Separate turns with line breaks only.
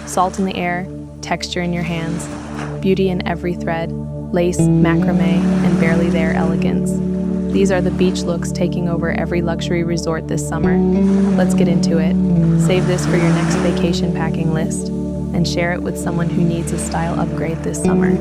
Salt in the air, texture in your hands, beauty in every thread, lace, macrame, and barely there elegance. These are the beach looks taking over every luxury resort this summer. Let's get into it. Save this for your next vacation packing list and share it with someone who needs a style upgrade this summer.